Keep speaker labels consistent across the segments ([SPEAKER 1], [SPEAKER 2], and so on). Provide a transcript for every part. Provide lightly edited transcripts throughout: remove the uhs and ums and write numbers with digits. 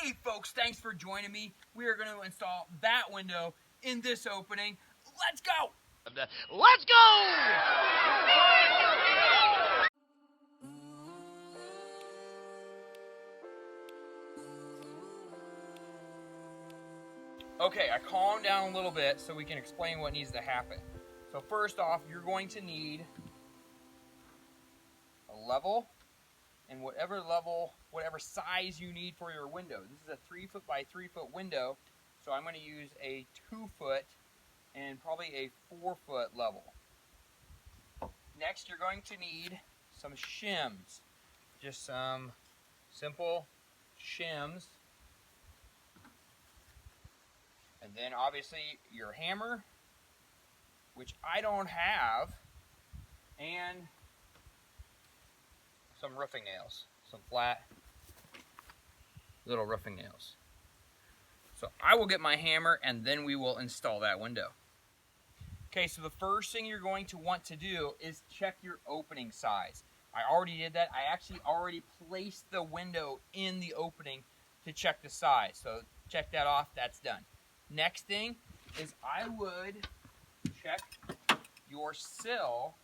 [SPEAKER 1] Hey folks, thanks for joining me. We are going to install that window in this opening. Let's go!
[SPEAKER 2] Let's go!
[SPEAKER 1] Okay, I calmed down a little bit so we can explain what needs to happen. So first off, you're going to need a level, and whatever size you need for your window. This is a 3 foot by 3 foot window, so I'm going to use a 2 foot and probably a 4 foot level. Next, you're going to need some shims, just some simple shims, and then obviously your hammer, which I don't have, and some roofing nails, some flat little roofing nails. So I will get my hammer and then we will install that window. Okay, so the first thing you're going to want to do is check your opening size. I already did that. I actually already placed the window in the opening to check the size. So check that off, that's done. Next thing is I would check your sill,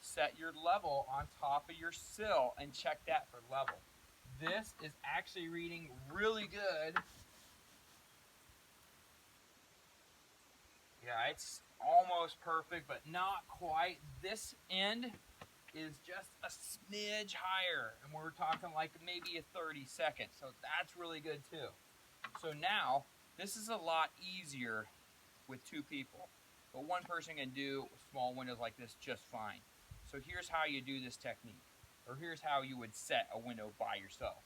[SPEAKER 1] set your level on top of your sill and check that for level. This is actually reading really good. Yeah, it's almost perfect, but not quite. This end is just a smidge higher, and we're talking like maybe a 30-second, so that's really good too. So now, this is a lot easier with two people, but one person can do small windows like this just fine. So here's how you do this technique, or here's how you would set a window by yourself.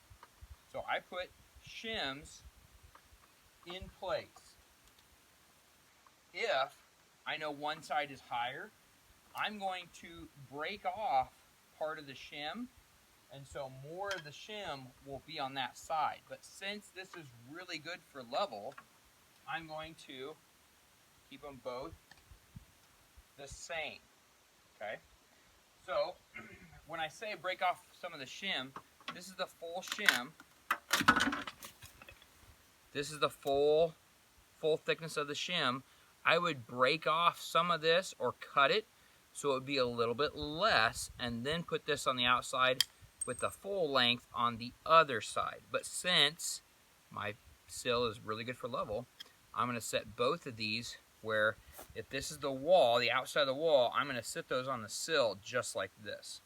[SPEAKER 1] So I put shims in place. If I know one side is higher, I'm going to break off part of the shim, and so more of the shim will be on that side. But since this is really good for level, I'm going to keep them both the same, okay? So when I say break off some of the shim, this is the full shim. This is the full thickness of the shim. I would break off some of this or cut it so it would be a little bit less, and then put this on the outside with the full length on the other side. But since my sill is really good for level, I'm going to set both of these where if this is the wall, the outside of the wall, I'm going to sit those on the sill just like this.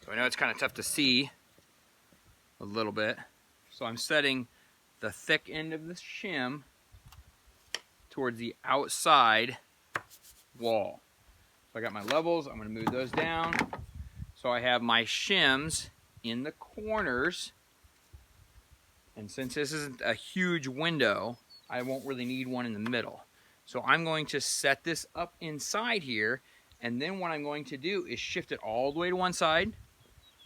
[SPEAKER 1] So I know it's kind of tough to see a little bit. So I'm setting the thick end of the shim towards the outside wall. So I got my levels, I'm going to move those down. So I have my shims in the corners. And since this isn't a huge window, I won't really need one in the middle. So I'm going to set this up inside here, and then what I'm going to do is shift it all the way to one side,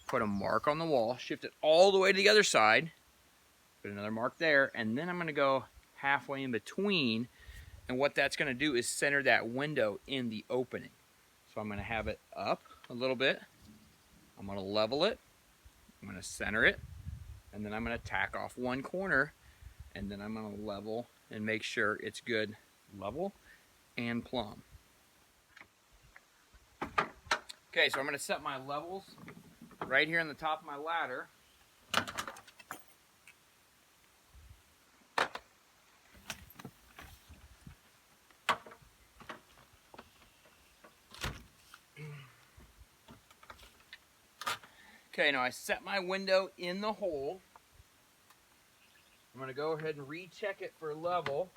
[SPEAKER 1] put a mark on the wall, shift it all the way to the other side, put another mark there, and then I'm going to go halfway in between. And what that's going to do is center that window in the opening. So I'm going to have it up a little bit. I'm going to level it. I'm going to center it. And then I'm going to tack off one corner. And then I'm going to level and make sure it's good level and plumb. Okay, so I'm going to set my levels right here on the top of my ladder. Okay, now I set my window in the hole. I'm going to go ahead and recheck it for level.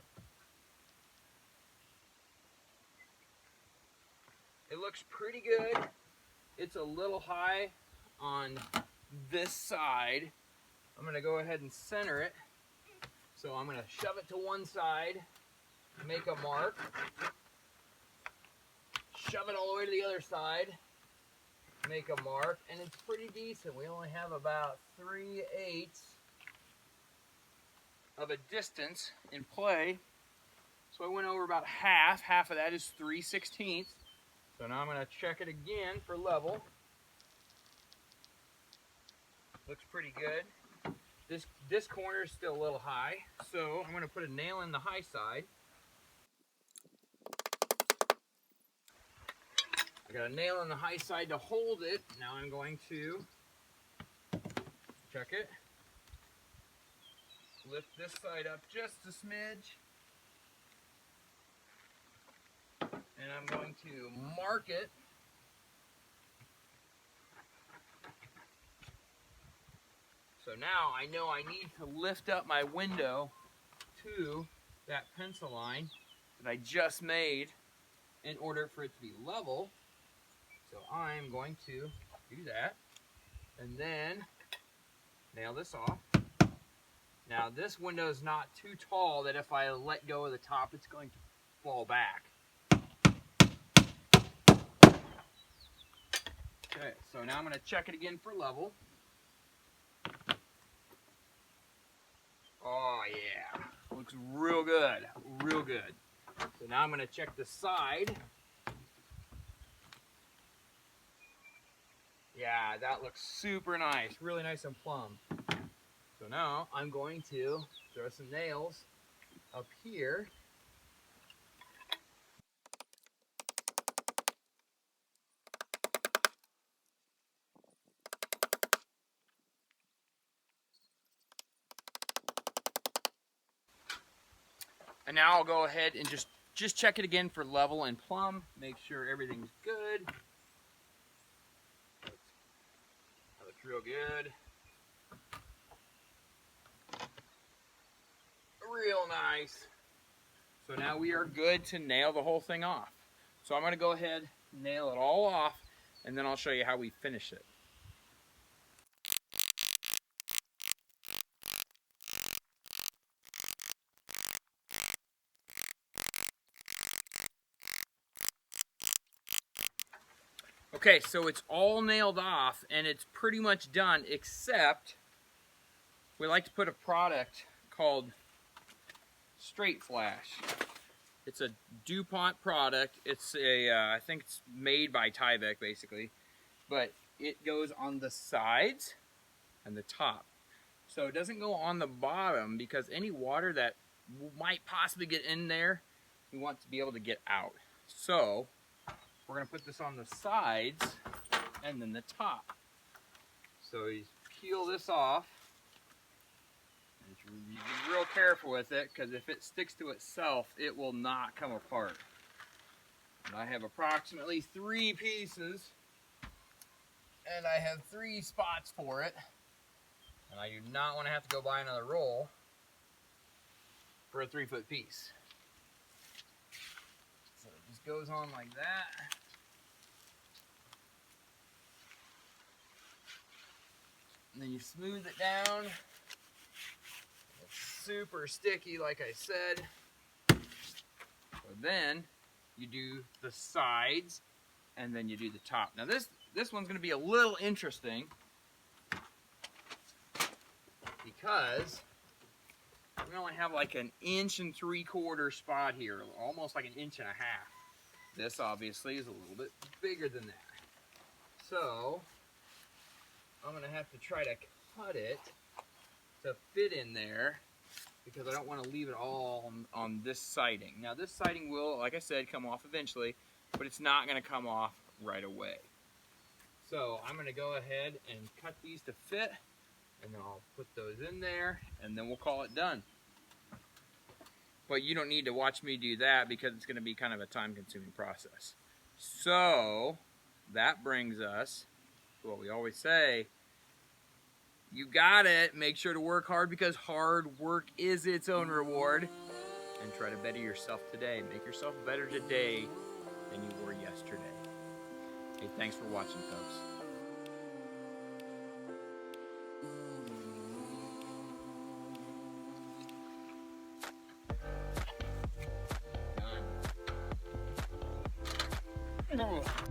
[SPEAKER 1] It looks pretty good. It's a little high on this side. I'm going to go ahead and center it. So I'm going to shove it to one side, make a mark, shove it all the way to the other side, make a mark, and it's pretty decent. We only have about 3/8 of a distance in play. So I went over about half. Half of that is 3/16. So now I'm going to check it again for level. Looks pretty good. This corner is still a little high, so I'm going to put a nail in the high side. I got a nail in the high side to hold it. Now I'm going to check it. Lift this side up just a smidge. And I'm going to mark it. So now I know I need to lift up my window to that pencil line that I just made in order for it to be level. So I'm going to do that and then nail this off. Now this window is not too tall that if I let go of the top it's going to fall back. Okay, so now I'm going to check it again for level. Oh yeah, looks real good, real good. So now I'm going to check the side. Yeah, that looks super nice, really nice and plumb. So now I'm going to throw some nails up here. And now I'll go ahead and just check it again for level and plumb. Make sure everything's good. That looks real good. Real nice. So now we are good to nail the whole thing off. So I'm going to go ahead, nail it all off, and then I'll show you how we finish it. Okay, so it's all nailed off and it's pretty much done, except we like to put a product called Straight Flash. It's a DuPont product. It's a, I think it's made by Tyvek basically, but it goes on the sides and the top. So it doesn't go on the bottom because any water that might possibly get in there, we want to be able to get out. So we're going to put this on the sides and then the top. So you peel this off. And be real careful with it because if it sticks to itself, it will not come apart. And I have approximately 3 pieces and I have 3 spots for it. And I do not want to have to go buy another roll for a 3-foot piece. So it just goes on like that. And then you smooth it down. It's super sticky, like I said. So then you do the sides, and then you do the top. Now this one's going to be a little interesting because we only have like an 1 3/4 spot here, almost like an 1.5 inches. This obviously is a little bit bigger than that. So I'm going to have to try to cut it to fit in there because I don't want to leave it all on this siding. Now this siding will, like I said, come off eventually, but it's not going to come off right away. So I'm going to go ahead and cut these to fit, and then I'll put those in there, and then we'll call it done. But you don't need to watch me do that because it's going to be kind of a time-consuming process. So that brings us to what we always say. You got it. Make sure to work hard because hard work is its own reward. And try to better yourself today. Make yourself better today than you were yesterday. Hey, thanks for watching, folks. Done.